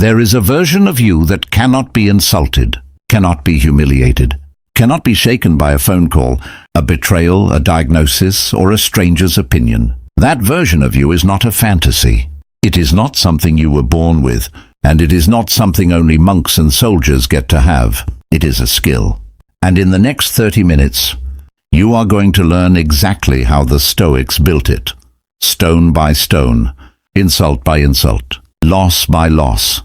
There is a version of you that cannot be insulted, cannot be humiliated, cannot be shaken by a phone call, a betrayal, a diagnosis, or a stranger's opinion. That version of you is not a fantasy. It is not something you were born with, and it is not something only monks and soldiers get to have. It is a skill. And in the next 30 minutes, you are going to learn exactly how the Stoics built it. Stone by stone, insult by insult, loss by loss,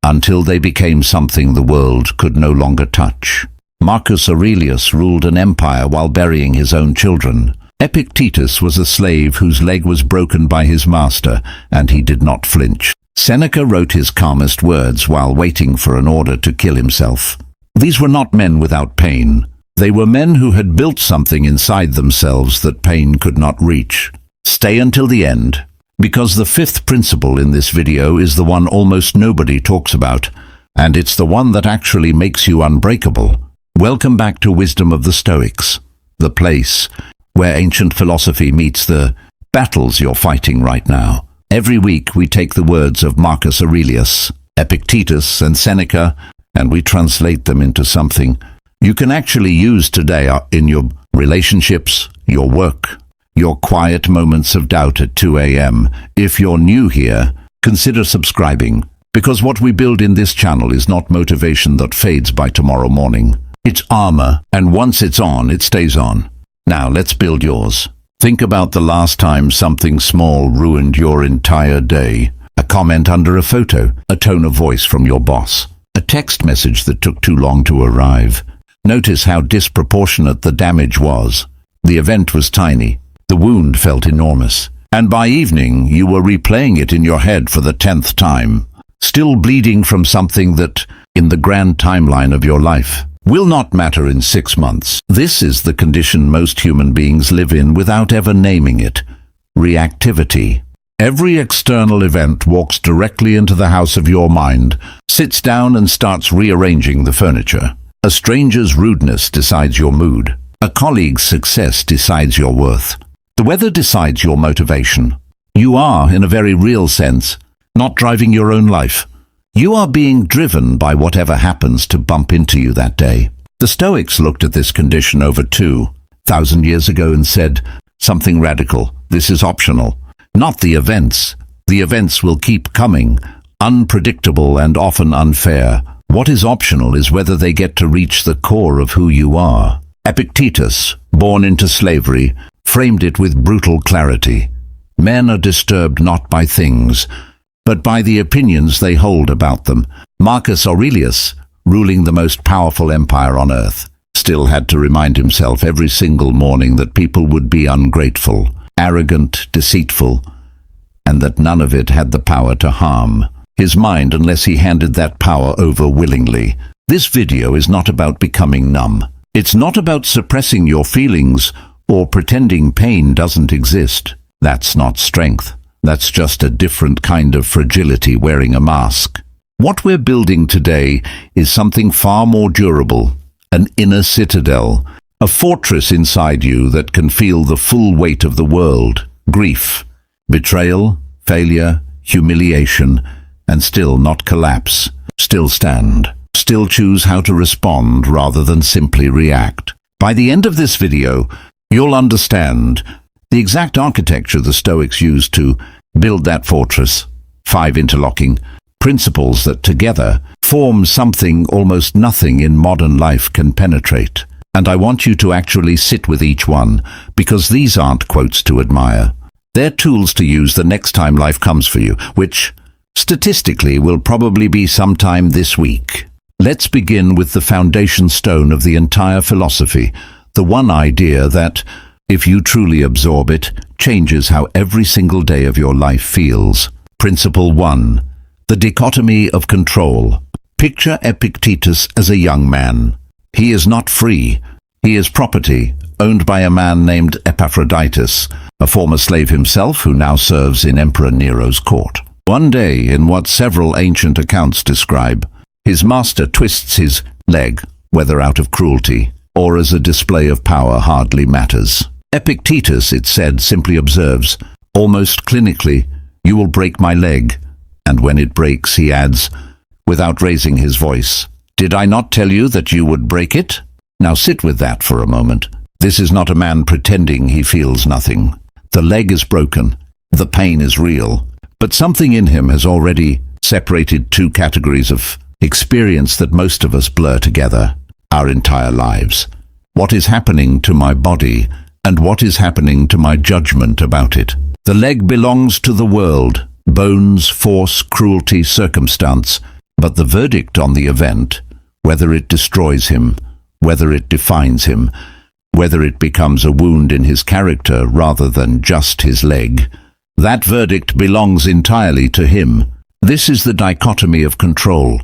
until they became something the world could no longer touch. Marcus Aurelius ruled an empire while burying his own children. Epictetus was a slave whose leg was broken by his master, and he did not flinch. Seneca wrote his calmest words while waiting for an order to kill himself. These were not men without pain. They were men who had built something inside themselves that pain could not reach. Stay until the end, because the fifth principle in this video is the one almost nobody talks about, and it's the one that actually makes you unbreakable. Welcome back to Wisdom of the Stoics, the place where ancient philosophy meets the battles you're fighting right now. Every week we take the words of Marcus Aurelius, Epictetus, and Seneca, and we translate them into something you can actually use today in your relationships, your work, your quiet moments of doubt at 2 a.m. If you're new here, consider subscribing, because what we build in this channel is not motivation that fades by tomorrow morning. It's armor, and once it's on, it stays on. Now let's build yours. Think about the last time something small ruined your entire day. A comment under a photo, a tone of voice from your boss, a text message that took too long to arrive. Notice how disproportionate the damage was. The event was tiny. The wound felt enormous. And by evening, you were replaying it in your head for the 10th time. Still bleeding from something that, in the grand timeline of your life, will not matter in 6 months. This is the condition most human beings live in without ever naming it. Reactivity. Every external event walks directly into the house of your mind, sits down and starts rearranging the furniture. A stranger's rudeness decides your mood. A colleague's success decides your worth. The weather decides your motivation. You are, in a very real sense, not driving your own life. You are being driven by whatever happens to bump into you that day. The Stoics looked at this condition over 2,000 years ago and said, something radical, this is optional. Not the events. The events will keep coming, unpredictable and often unfair. What is optional is whether they get to reach the core of who you are. Epictetus, born into slavery, framed it with brutal clarity. Men are disturbed not by things, but by the opinions they hold about them. Marcus Aurelius, ruling the most powerful empire on earth, still had to remind himself every single morning that people would be ungrateful, arrogant, deceitful, and that none of it had the power to harm his mind unless he handed that power over willingly. This video is not about becoming numb. It's not about suppressing your feelings or pretending pain doesn't exist. That's not strength. That's just a different kind of fragility wearing a mask. What we're building today is something far more durable, an inner citadel, a fortress inside you that can feel the full weight of the world, grief, betrayal, failure, humiliation, and still not collapse, still stand, still choose how to respond rather than simply react. By the end of this video, you'll understand the exact architecture the Stoics used to build that fortress, 5 interlocking principles that together form something almost nothing in modern life can penetrate. And I want you to actually sit with each one, because these aren't quotes to admire. They're tools to use the next time life comes for you, which, statistically, will probably be sometime this week. Let's begin with the foundation stone of the entire philosophy, the one idea that, if you truly absorb it, changes how every single day of your life feels. Principle 1. The dichotomy of control. Picture Epictetus as a young man. He is not free. He is property, owned by a man named Epictetus, a former slave himself who now serves in Emperor Nero's court. One day, in what several ancient accounts describe, his master twists his leg, whether out of cruelty or as a display of power hardly matters. Epictetus, it said, simply observes, almost clinically, "You will break my leg." And when it breaks, he adds, without raising his voice. "Did I not tell you that you would break it?" Now sit with that for a moment. This is not a man pretending he feels nothing. The leg is broken. The pain is real. But something in him has already separated two categories of experience that most of us blur together our entire lives. What is happening to my body and what is happening to my judgment about it. The leg belongs to the world, bones, force, cruelty, circumstance, but the verdict on the event, whether it destroys him, whether it defines him, whether it becomes a wound in his character rather than just his leg, that verdict belongs entirely to him. This is the dichotomy of control,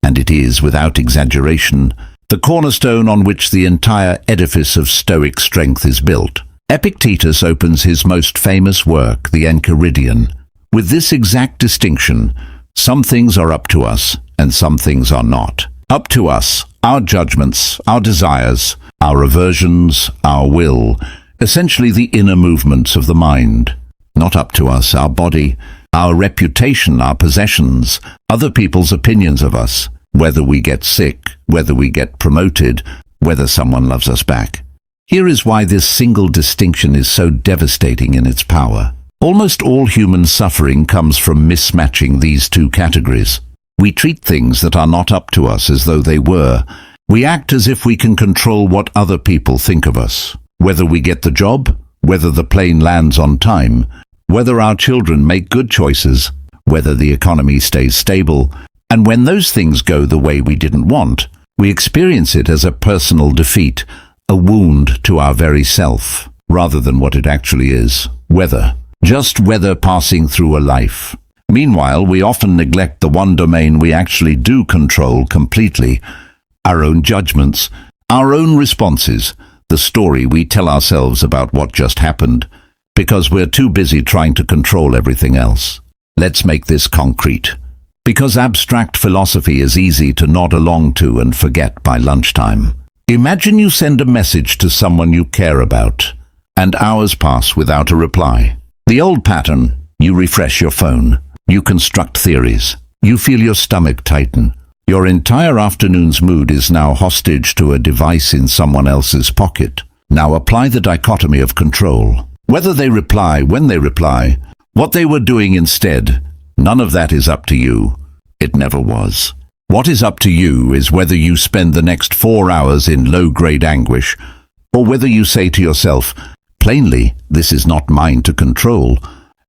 and it is, without exaggeration, the cornerstone on which the entire edifice of Stoic strength is built. Epictetus opens his most famous work, the Enchiridion, with this exact distinction: some things are up to us, and some things are not. Up to us, our judgments, our desires, our aversions, our will, essentially the inner movements of the mind. Not up to us, our body, our reputation, our possessions, other people's opinions of us, whether we get sick, whether we get promoted, whether someone loves us back. Here is why this single distinction is so devastating in its power. Almost all human suffering comes from mismatching these two categories. We treat things that are not up to us as though they were. We act as if we can control what other people think of us. Whether we get the job, whether the plane lands on time, whether our children make good choices, whether the economy stays stable, and when those things go the way we didn't want, we experience it as a personal defeat, a wound to our very self, rather than what it actually is, weather. Just weather passing through a life. Meanwhile, we often neglect the one domain we actually do control completely: our own judgments, our own responses, the story we tell ourselves about what just happened, because we're too busy trying to control everything else. Let's make this concrete. Because abstract philosophy is easy to nod along to and forget by lunchtime. Imagine you send a message to someone you care about, and hours pass without a reply. The old pattern: you refresh your phone, you construct theories, you feel your stomach tighten. Your entire afternoon's mood is now hostage to a device in someone else's pocket. Now apply the dichotomy of control. Whether they reply, when they reply, what they were doing instead, none of that is up to you. It never was. What is up to you is whether you spend the next 4 hours in low-grade anguish, or whether you say to yourself, plainly, this is not mine to control,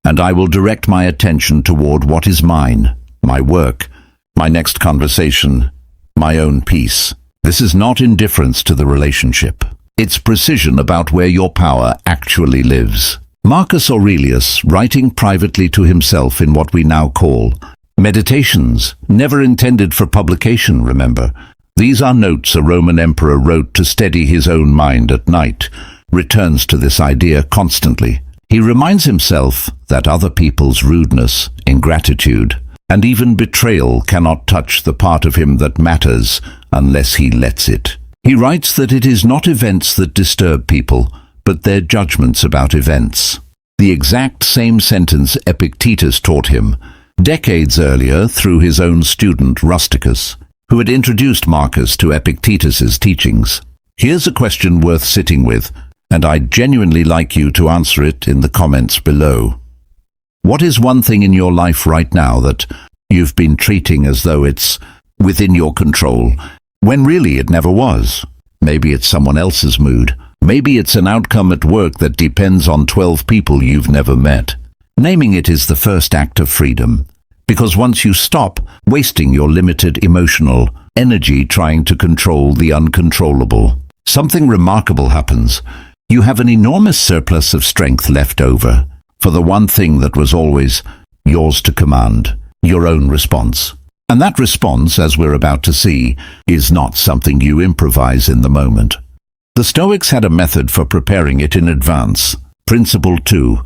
and I will direct my attention toward what is mine, my work, my next conversation, my own peace. This is not indifference to the relationship. It's precision about where your power actually lives. Marcus Aurelius, writing privately to himself in what we now call Meditations, never intended for publication, remember. These are notes a Roman emperor wrote to steady his own mind at night, returns to this idea constantly. He reminds himself that other people's rudeness, ingratitude, and even betrayal cannot touch the part of him that matters unless he lets it. He writes that it is not events that disturb people, but their judgments about events. The exact same sentence Epictetus taught him decades earlier through his own student Rusticus, who had introduced Marcus to Epictetus's teachings. Here's a question worth sitting with, and I'd genuinely like you to answer it in the comments below. What is one thing in your life right now that you've been treating as though it's within your control, when really it never was? Maybe it's someone else's mood. Maybe it's an outcome at work that depends on 12 people you've never met. Naming it is the first act of freedom, because once you stop wasting your limited emotional energy trying to control the uncontrollable, something remarkable happens. You have an enormous surplus of strength left over for the one thing that was always yours to command, your own response. And that response, as we're about to see, is not something you improvise in the moment. The Stoics had a method for preparing it in advance. Principle 2,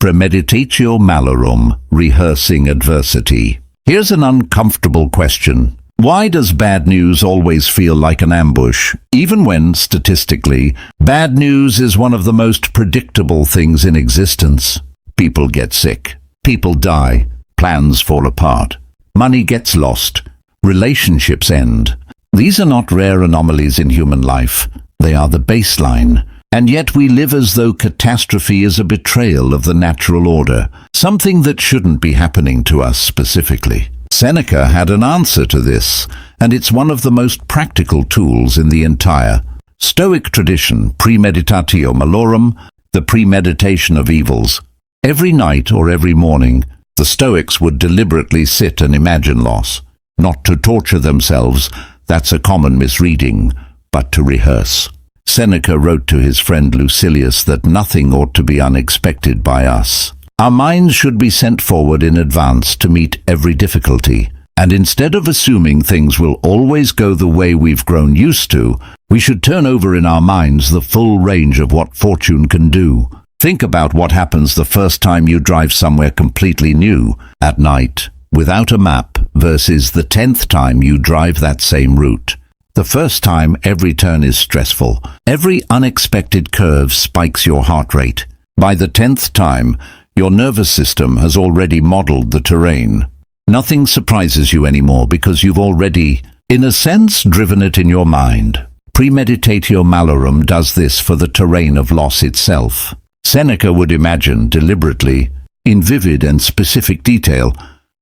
premeditatio malorum, rehearsing adversity. Here's an uncomfortable question. Why does bad news always feel like an ambush, even when, statistically, bad news is one of the most predictable things in existence? People get sick, people die, plans fall apart, money gets lost, relationships end. These are not rare anomalies in human life. They are the baseline. And yet we live as though catastrophe is a betrayal of the natural order, something that shouldn't be happening to us specifically. Seneca had an answer to this, and it's one of the most practical tools in the entire Stoic tradition, premeditatio malorum, the premeditation of evils. Every night or every morning, the Stoics would deliberately sit and imagine loss, not to torture themselves, that's a common misreading, but to rehearse. Seneca wrote to his friend Lucilius that nothing ought to be unexpected by us. Our minds should be sent forward in advance to meet every difficulty, and instead of assuming things will always go the way we've grown used to, we should turn over in our minds the full range of what fortune can do. Think about what happens the first time you drive somewhere completely new, at night, without a map, versus the 10th time you drive that same route. The first time, every turn is stressful. Every unexpected curve spikes your heart rate. By the 10th time, your nervous system has already modeled the terrain. Nothing surprises you anymore because you've already, in a sense, driven it in your mind. Premeditatio malorum does this for the terrain of loss itself. Seneca would imagine deliberately, in vivid and specific detail,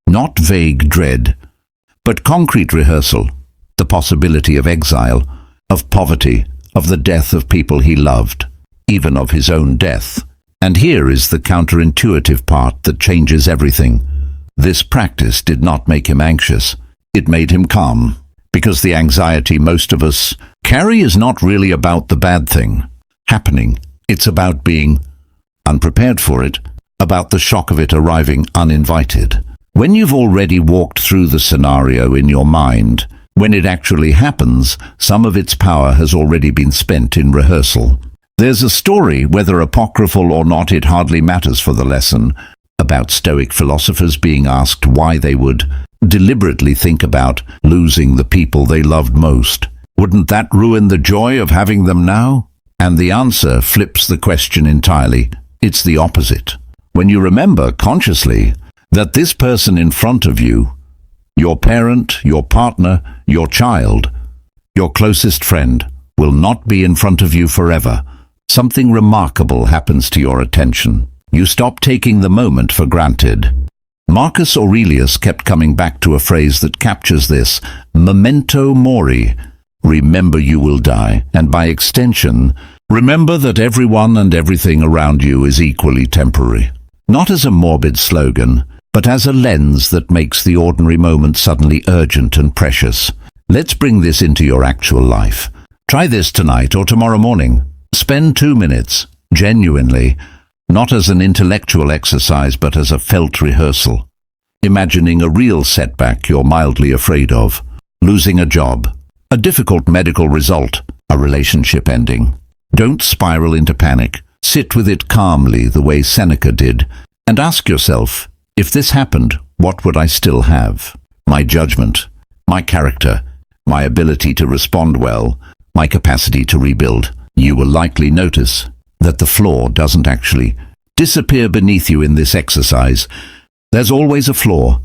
not vague dread, but concrete rehearsal, the possibility of exile, of poverty, of the death of people he loved, even of his own death. And here is the counterintuitive part that changes everything. This practice did not make him anxious. It made him calm, because the anxiety most of us carry is not really about the bad thing happening. It's about being unprepared for it, about the shock of it arriving uninvited. When you've already walked through the scenario in your mind, when it actually happens, some of its power has already been spent in rehearsal. There's a story, whether apocryphal or not, it hardly matters for the lesson, about Stoic philosophers being asked why they would deliberately think about losing the people they loved most. Wouldn't that ruin the joy of having them now? And the answer flips the question entirely. It's the opposite. When you remember consciously that this person in front of you, your parent, your partner, your child, your closest friend, will not be in front of you forever, something remarkable happens to your attention. You stop taking the moment for granted. Marcus Aurelius kept coming back to a phrase that captures this: memento mori, remember you will die, and by extension, remember that everyone and everything around you is equally temporary. Not as a morbid slogan, but as a lens that makes the ordinary moment suddenly urgent and precious. Let's bring this into your actual life. Try this tonight or tomorrow morning. Spend 2 minutes, genuinely, not as an intellectual exercise but as a felt rehearsal, imagining a real setback you're mildly afraid of, losing a job, a difficult medical result, a relationship ending. Don't spiral into panic. Sit with it calmly the way Seneca did, and ask yourself, if this happened, what would I still have? My judgment, my character, my ability to respond well, my capacity to rebuild. You will likely notice that the flaw doesn't actually disappear beneath you in this exercise. There's always a flaw,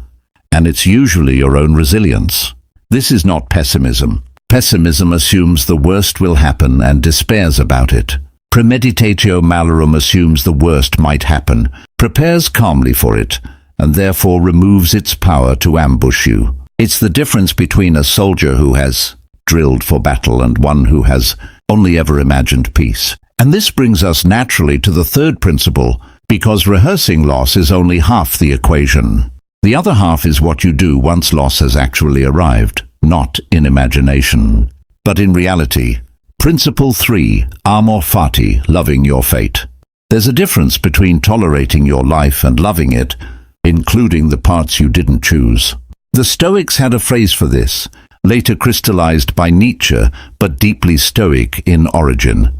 and it's usually your own resilience. This is not pessimism. Pessimism assumes the worst will happen and despairs about it. Premeditatio malorum assumes the worst might happen, prepares calmly for it, and therefore removes its power to ambush you. It's the difference between a soldier who has drilled for battle and one who has only ever imagined peace. And this brings us naturally to the third principle, because rehearsing loss is only half the equation. The other half is what you do once loss has actually arrived, not in imagination, but in reality. Principle 3, amor fati, loving your fate. There's a difference between tolerating your life and loving it, including the parts you didn't choose. The Stoics had a phrase for this, later crystallized by Nietzsche, but deeply Stoic in origin.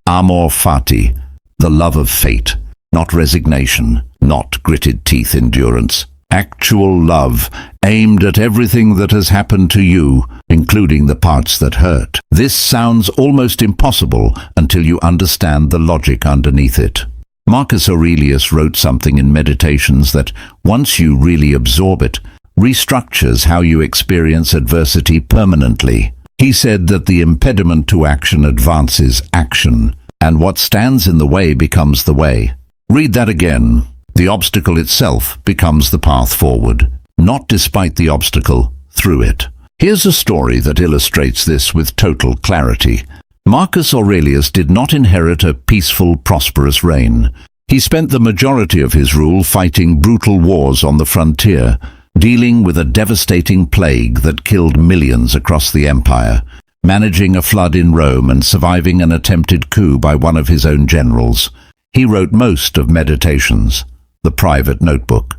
Amor fati, the love of fate, not resignation, not gritted teeth endurance. Actual love, aimed at everything that has happened to you, including the parts that hurt. This sounds almost impossible until you understand the logic underneath it. Marcus Aurelius wrote something in Meditations that, once you really absorb it, restructures how you experience adversity permanently. He said that the impediment to action advances action, and what stands in the way becomes the way. Read that again. The obstacle itself becomes the path forward, not despite the obstacle, through it. Here's a story that illustrates this with total clarity. Marcus Aurelius did not inherit a peaceful, prosperous reign. He spent the majority of his rule fighting brutal wars on the frontier, dealing with a devastating plague that killed millions across the empire, managing a flood in Rome and surviving an attempted coup by one of his own generals. He wrote most of Meditations, the private notebook.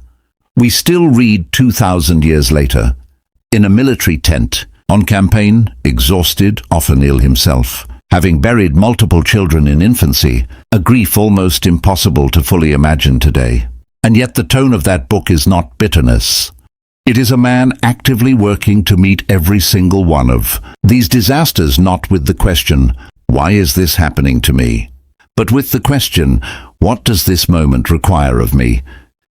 We still read 2,000 years later, in a military tent, on campaign, exhausted, often ill himself, having buried multiple children in infancy, a grief almost impossible to fully imagine today. And yet the tone of that book is not bitterness. It is a man actively working to meet every single one of these disasters, not with the question, why is this happening to me? But with the question, what does this moment require of me?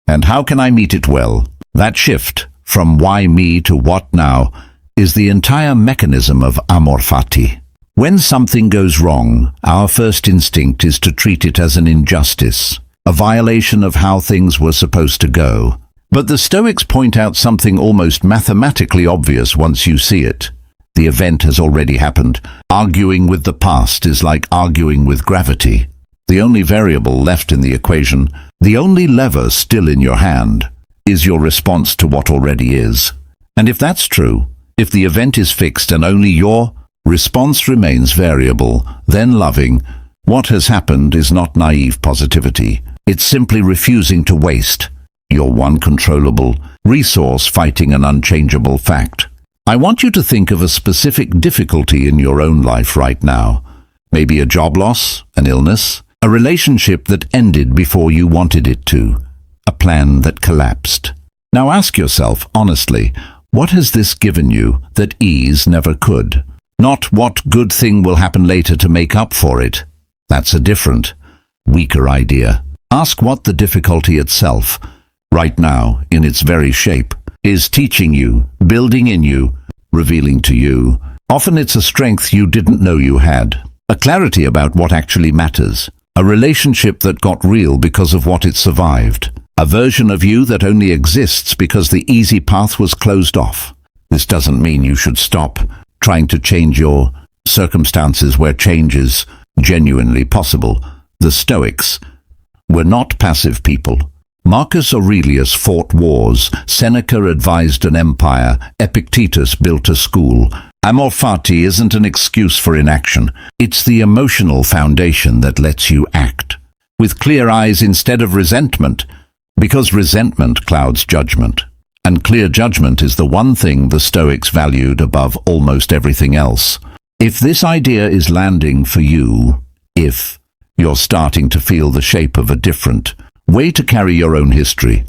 And how can I meet it well? That shift from why me to what now is the entire mechanism of amor fati. When something goes wrong, our first instinct is to treat it as an injustice, a violation of how things were supposed to go. But the Stoics point out something almost mathematically obvious once you see it. The event has already happened. Arguing with the past is like arguing with gravity. The only variable left in the equation, the only lever still in your hand, is your response to what already is. And if that's true, if the event is fixed and only your response remains variable, then loving what has happened is not naive positivity. It's simply refusing to waste your one controllable resource fighting an unchangeable fact. I want you to think of a specific difficulty in your own life right now. Maybe a job loss, an illness, a relationship that ended before you wanted it to, a plan that collapsed. Now ask yourself honestly, what has this given you that ease never could? Not what good thing will happen later to make up for it. That's a different, weaker idea. Ask what the difficulty itself, right now, in its very shape, is teaching you, building in you, revealing to you. Often it's a strength you didn't know you had, a clarity about what actually matters, a relationship that got real because of what it survived, a version of you that only exists because the easy path was closed off. This doesn't mean you should stop trying to change your circumstances where change is genuinely possible. The Stoics were not passive people. Marcus Aurelius fought wars, Seneca advised an empire, Epictetus built a school. Amor fati isn't an excuse for inaction. It's the emotional foundation that lets you act with clear eyes instead of resentment, because resentment clouds judgment. And clear judgment is the one thing the Stoics valued above almost everything else. If this idea is landing for you, if you're starting to feel the shape of a different way to carry your own history,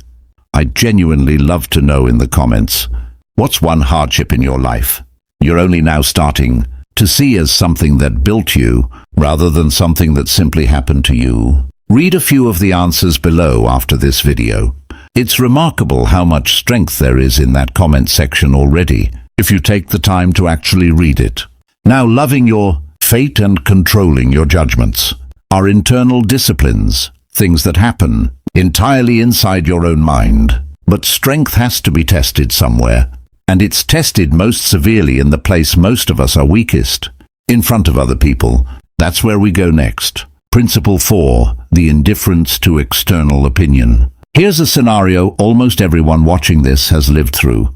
I'd genuinely love to know in the comments, what's one hardship in your life you're only now starting to see as something that built you, rather than something that simply happened to you? Read a few of the answers below after this video. It's remarkable how much strength there is in that comment section already, if you take the time to actually read it. Now, loving your fate and controlling your judgments are internal disciplines, things that happen entirely inside your own mind. But strength has to be tested somewhere, and it's tested most severely in the place most of us are weakest, in front of other people. That's where we go next. Principle 4, the indifference to external opinion. Here's a scenario almost everyone watching this has lived through.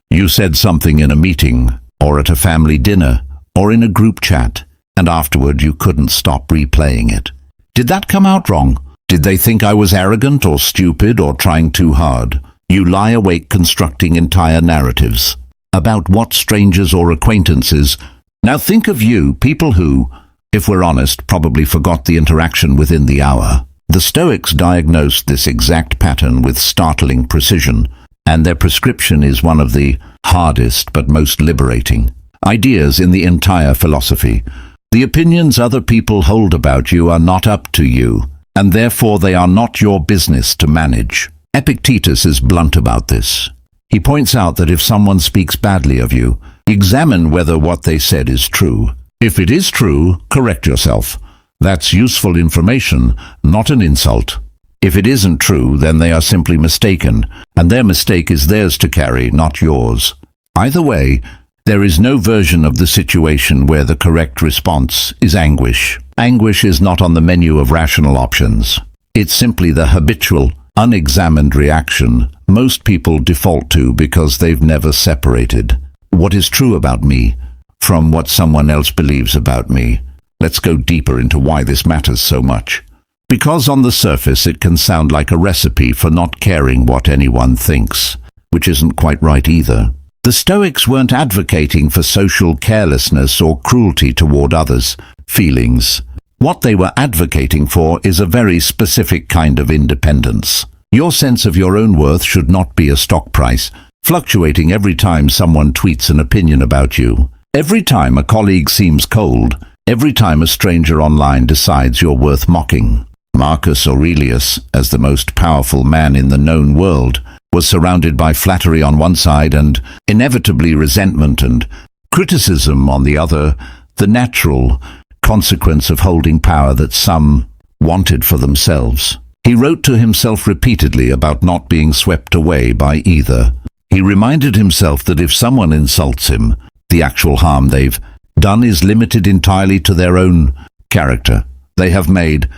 You said something in a meeting, or at a family dinner, or in a group chat, and afterward you couldn't stop replaying it. Did that come out wrong? Did they think I was arrogant or stupid or trying too hard? You lie awake constructing entire narratives about what strangers or acquaintances. Now think of you, people who, if we're honest, probably forgot the interaction within the hour. The Stoics diagnosed this exact pattern with startling precision, and their prescription is one of the hardest but most liberating ideas in the entire philosophy. The opinions other people hold about you are not up to you, and therefore they are not your business to manage. Epictetus is blunt about this. He points out that if someone speaks badly of you, examine whether what they said is true. If it is true, correct yourself. That's useful information, not an insult. If it isn't true, then they are simply mistaken, and their mistake is theirs to carry, not yours. Either way, there is no version of the situation where the correct response is anguish. Anguish is not on the menu of rational options. It's simply the habitual, unexamined reaction most people default to because they've never separated what is true about me from what someone else believes about me. Let's go deeper into why this matters so much. Because on the surface it can sound like a recipe for not caring what anyone thinks, which isn't quite right either. The Stoics weren't advocating for social carelessness or cruelty toward others' feelings. What they were advocating for is a very specific kind of independence. Your sense of your own worth should not be a stock price, fluctuating every time someone tweets an opinion about you. Every time a colleague seems cold, every time a stranger online decides you're worth mocking. Marcus Aurelius, as the most powerful man in the known world, was surrounded by flattery on one side and inevitably resentment and criticism on the other, the natural consequence of holding power that some wanted for themselves. He wrote to himself repeatedly about not being swept away by either. He reminded himself that if someone insults him, the actual harm they've done is limited entirely to their own character. They have made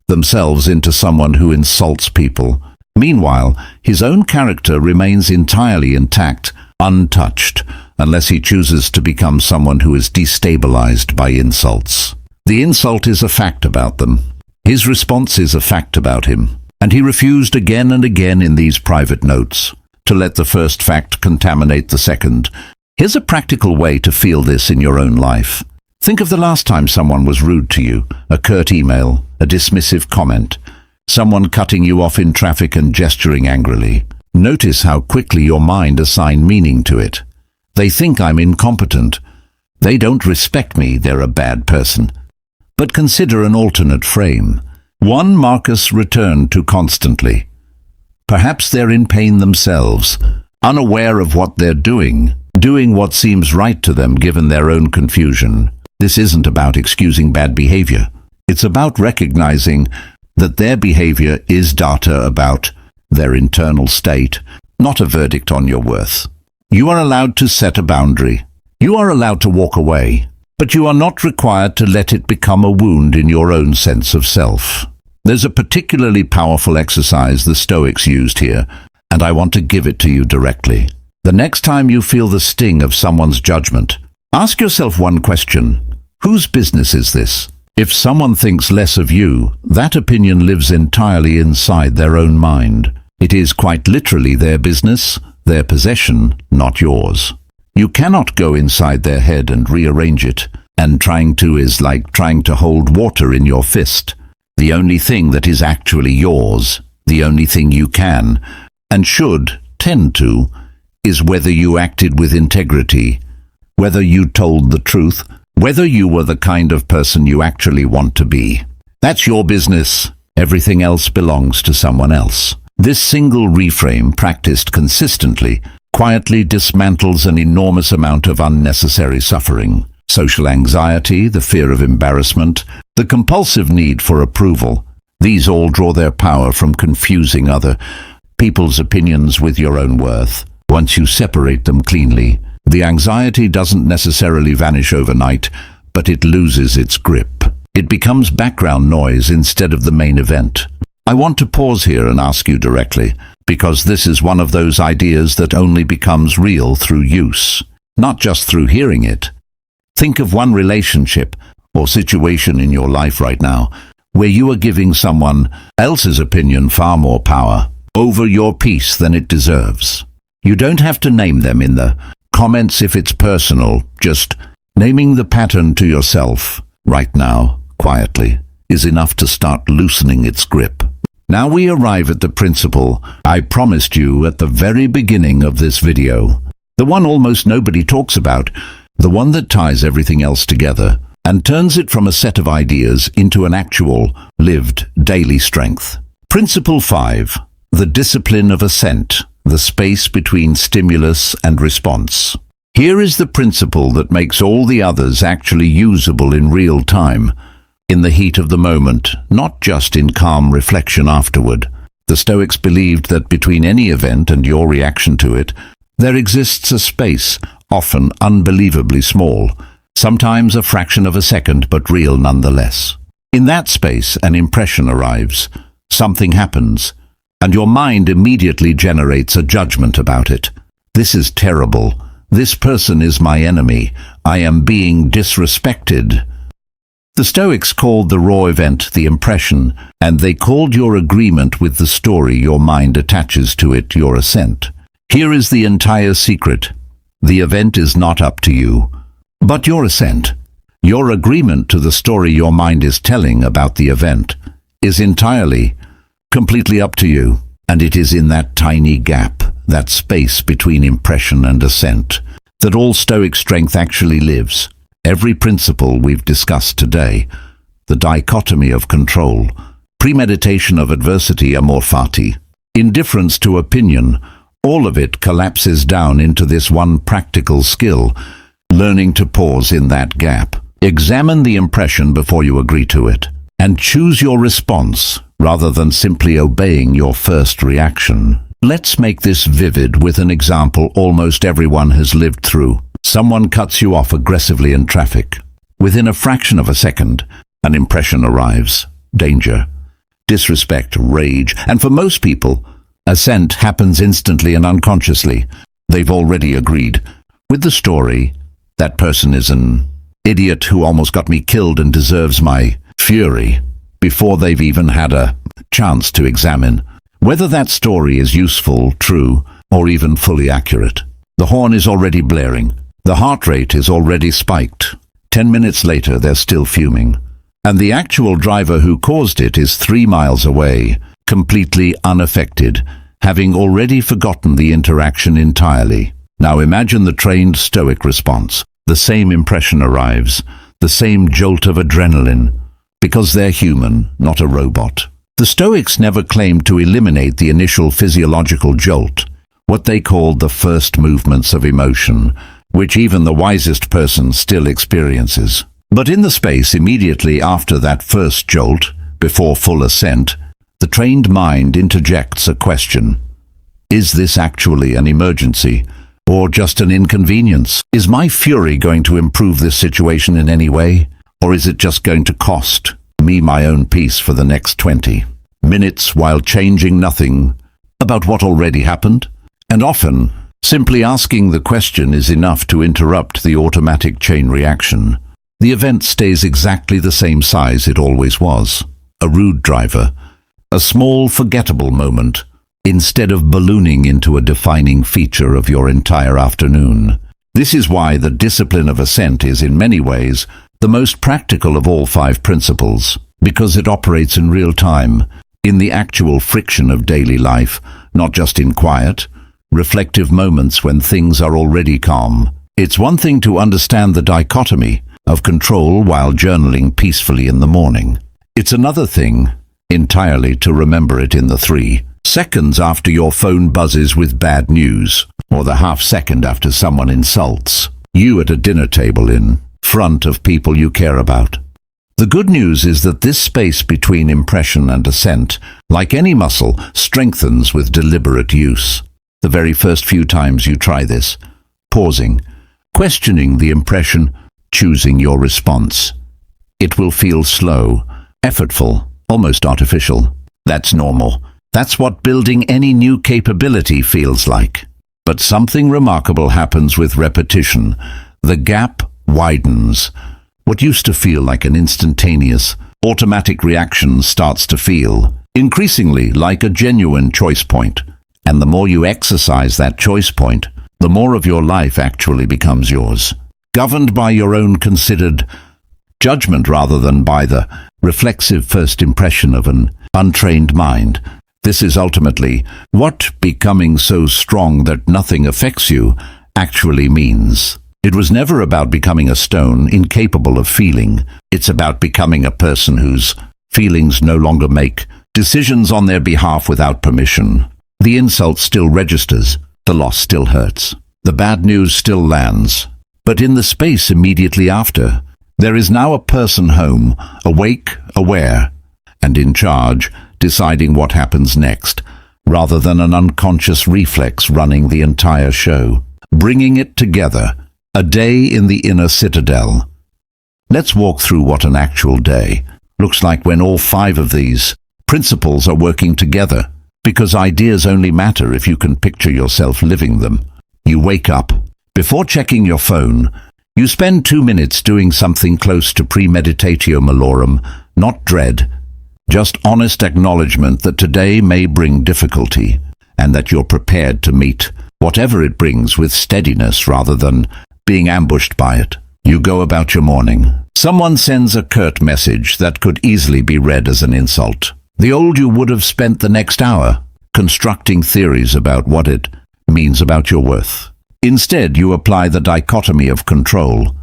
themselves into someone who insults people. Meanwhile, his own character remains entirely intact, untouched, unless he chooses to become someone who is destabilized by insults. The insult is a fact about them. His response is a fact about him. And he refused again and again in these private notes to let the first fact contaminate the second. Here's a practical way to feel this in your own life. Think of the last time someone was rude to you, a curt email, a dismissive comment, someone cutting you off in traffic and gesturing angrily. Notice how quickly your mind assigned meaning to it. They think I'm incompetent. They don't respect me, they're a bad person. But consider an alternate frame. One Marcus returned to constantly. Perhaps they're in pain themselves, unaware of what they're doing what seems right to them given their own confusion. This isn't about excusing bad behavior. It's about recognizing that their behavior is data about their internal state, not a verdict on your worth. You are allowed to set a boundary. You are allowed to walk away, but you are not required to let it become a wound in your own sense of self. There's a particularly powerful exercise the Stoics used here, and I want to give it to you directly. The next time you feel the sting of someone's judgment, ask yourself one question. Whose business is this? If someone thinks less of you, that opinion lives entirely inside their own mind. It is quite literally their business, their possession, not yours. You cannot go inside their head and rearrange it, and trying to is like trying to hold water in your fist. The only thing that is actually yours, the only thing you can, and should tend to, is whether you acted with integrity, whether you told the truth, whether you were the kind of person you actually want to be. That's your business. Everything else belongs to someone else. This single reframe, practiced consistently, quietly dismantles an enormous amount of unnecessary suffering. Social anxiety, the fear of embarrassment, the compulsive need for approval. These all draw their power from confusing other people's opinions with your own worth. Once you separate them cleanly, the anxiety doesn't necessarily vanish overnight, but it loses its grip. It becomes background noise instead of the main event. I want to pause here and ask you directly, because this is one of those ideas that only becomes real through use, not just through hearing it. Think of one relationship or situation in your life right now where you are giving someone else's opinion far more power over your peace than it deserves. You don't have to name them in the comments if it's personal. Just naming the pattern to yourself right now, quietly, is enough to start loosening its grip. Now we arrive at the principle I promised you at the very beginning of this video. The one almost nobody talks about, the one that ties everything else together and turns it from a set of ideas into an actual, lived, daily strength. Principle 5. The discipline of assent. the space between stimulus and response. Here is the principle that makes all the others actually usable in real time, in the heat of the moment, not just in calm reflection afterward. The Stoics believed that between any event and your reaction to it, there exists a space, often unbelievably small, sometimes a fraction of a second, but real nonetheless. In that space, an impression arrives, something happens, and your mind immediately generates a judgment about it. This is terrible. This person is my enemy. I am being disrespected. The Stoics called the raw event the impression, and they called your agreement with the story your mind attaches to it your assent. Here is the entire secret. The event is not up to you, but your assent. Your agreement to the story your mind is telling about the event is entirely, completely up to you, and it is in that tiny gap, that space between impression and assent, that all Stoic strength actually lives. Every principle we've discussed today, the dichotomy of control, premeditation of adversity, amor fati, indifference to opinion, all of it collapses down into this one practical skill, learning to pause in that gap. Examine the impression before you agree to it, and choose your response rather than simply obeying your first reaction. Let's make this vivid with an example almost everyone has lived through. Someone cuts you off aggressively in traffic. Within a fraction of a second, an impression arrives. Danger, disrespect, rage, and for most people, assent happens instantly and unconsciously. They've already agreed with the story. That person is an idiot who almost got me killed and deserves my fury, before they've even had a chance to examine whether that story is useful, true, or even fully accurate. The horn is already blaring. The heart rate is already spiked. 10 minutes later, they're still fuming. And the actual driver who caused it is 3 miles away, completely unaffected, having already forgotten the interaction entirely. Now imagine the trained Stoic response. The same impression arrives, the same jolt of adrenaline, because they're human, not a robot. The Stoics never claimed to eliminate the initial physiological jolt, what they called the first movements of emotion, which even the wisest person still experiences. But in the space immediately after that first jolt, before full assent, the trained mind interjects a question. Is this actually an emergency, or just an inconvenience? Is my fury going to improve this situation in any way, or is it just going to cost me my own peace for the next 20 minutes while changing nothing about what already happened? And often, simply asking the question is enough to interrupt the automatic chain reaction. The event stays exactly the same size it always was. A rude driver, a small forgettable moment, instead of ballooning into a defining feature of your entire afternoon. This is why the discipline of assent is in many ways the most practical of all 5 principles, because it operates in real time, in the actual friction of daily life, not just in quiet, reflective moments when things are already calm. It's one thing to understand the dichotomy of control while journaling peacefully in the morning. It's another thing entirely to remember it in the 3 seconds after your phone buzzes with bad news, or the half second after someone insults you at a dinner table in front of people you care about. The good news is that this space between impression and assent, like any muscle, strengthens with deliberate use. The very first few times you try this, pausing, questioning the impression, choosing your response, it will feel slow, effortful, almost artificial. That's normal. That's what building any new capability feels like. But something remarkable happens with repetition. The gap widens. What used to feel like an instantaneous, automatic reaction starts to feel increasingly like a genuine choice point. And the more you exercise that choice point, the more of your life actually becomes yours, governed by your own considered judgment rather than by the reflexive first impression of an untrained mind. This is ultimately what becoming so strong that nothing affects you actually means. It was never about becoming a stone incapable of feeling. It's about becoming a person whose feelings no longer make decisions on their behalf without permission. The insult still registers, the loss still hurts, the bad news still lands. But in the space immediately after, there is now a person home, awake, aware, and in charge, deciding what happens next, rather than an unconscious reflex running the entire show. Bringing it together, a day in the inner citadel. Let's walk through what an actual day looks like when all 5 of these principles are working together, because ideas only matter if you can picture yourself living them. You wake up. Before checking your phone, you spend 2 minutes doing something close to premeditatio malorum, not dread, just honest acknowledgement that today may bring difficulty, and that you're prepared to meet whatever it brings with steadiness rather than being ambushed by it. You go about your morning. Someone sends a curt message that could easily be read as an insult. The old you would have spent the next hour constructing theories about what it means about your worth. Instead, you apply the dichotomy of control.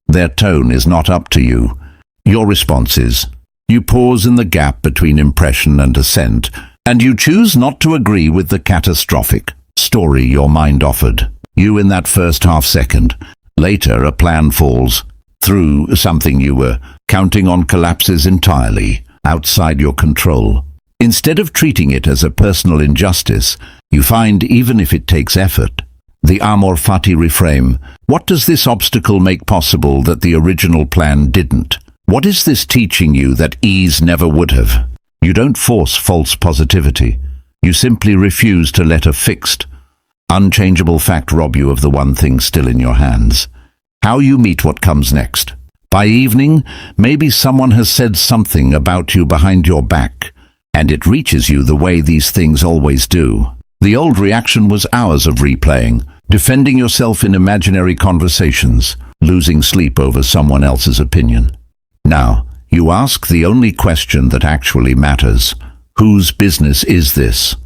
Their tone is not up to you. Your response is. You pause in the gap between impression and assent, and you choose not to agree with the catastrophic story your mind offered you in that first half second. Later, a plan falls through. Something you were counting on collapses entirely outside your control. Instead of treating it as a personal injustice, you find, even if it takes effort, the amor fati reframe. What does this obstacle make possible that the original plan didn't? What is this teaching you that ease never would have? You don't force false positivity. You simply refuse to let a fixed, unchangeable fact rob you of the one thing still in your hands. How you meet what comes next. By evening, maybe someone has said something about you behind your back, and it reaches you the way these things always do. The old reaction was hours of replaying, defending yourself in imaginary conversations, losing sleep over someone else's opinion. Now, you ask the only question that actually matters. Whose business is this?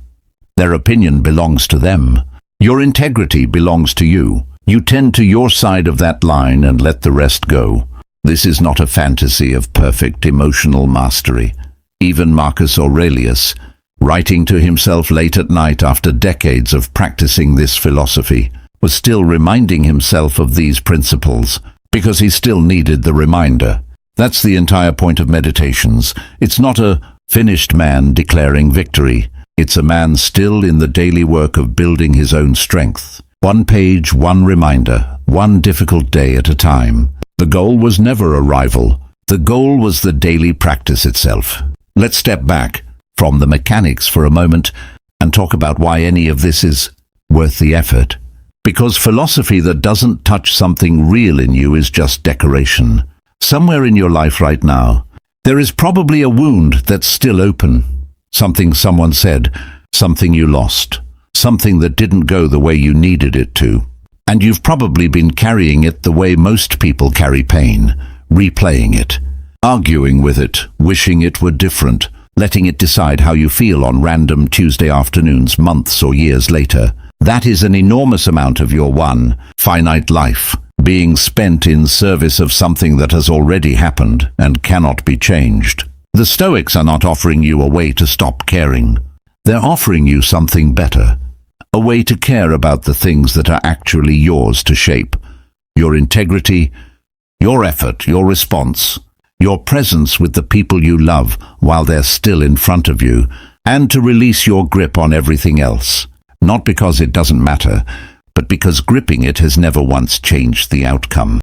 Their opinion belongs to them. Your integrity belongs to you. You tend to your side of that line and let the rest go. This is not a fantasy of perfect emotional mastery. Even Marcus Aurelius, writing to himself late at night after decades of practicing this philosophy, was still reminding himself of these principles, because he still needed the reminder. That's the entire point of meditations. It's not a finished man declaring victory. It's a man still in the daily work of building his own strength. One page, one reminder, one difficult day at a time. The goal was never arrival. The goal was the daily practice itself. Let's step back from the mechanics for a moment and talk about why any of this is worth the effort. Because philosophy that doesn't touch something real in you is just decoration. Somewhere in your life right now, there is probably a wound that's still open. Something someone said, something you lost, something that didn't go the way you needed it to. And you've probably been carrying it the way most people carry pain, replaying it, arguing with it, wishing it were different, letting it decide how you feel on random Tuesday afternoons, months or years later. That is an enormous amount of your one finite life being spent in service of something that has already happened and cannot be changed. The Stoics are not offering you a way to stop caring. They're offering you something better, a way to care about the things that are actually yours to shape. Your integrity, your effort, your response, your presence with the people you love while they're still in front of you, and to release your grip on everything else. Not because it doesn't matter, but because gripping it has never once changed the outcome.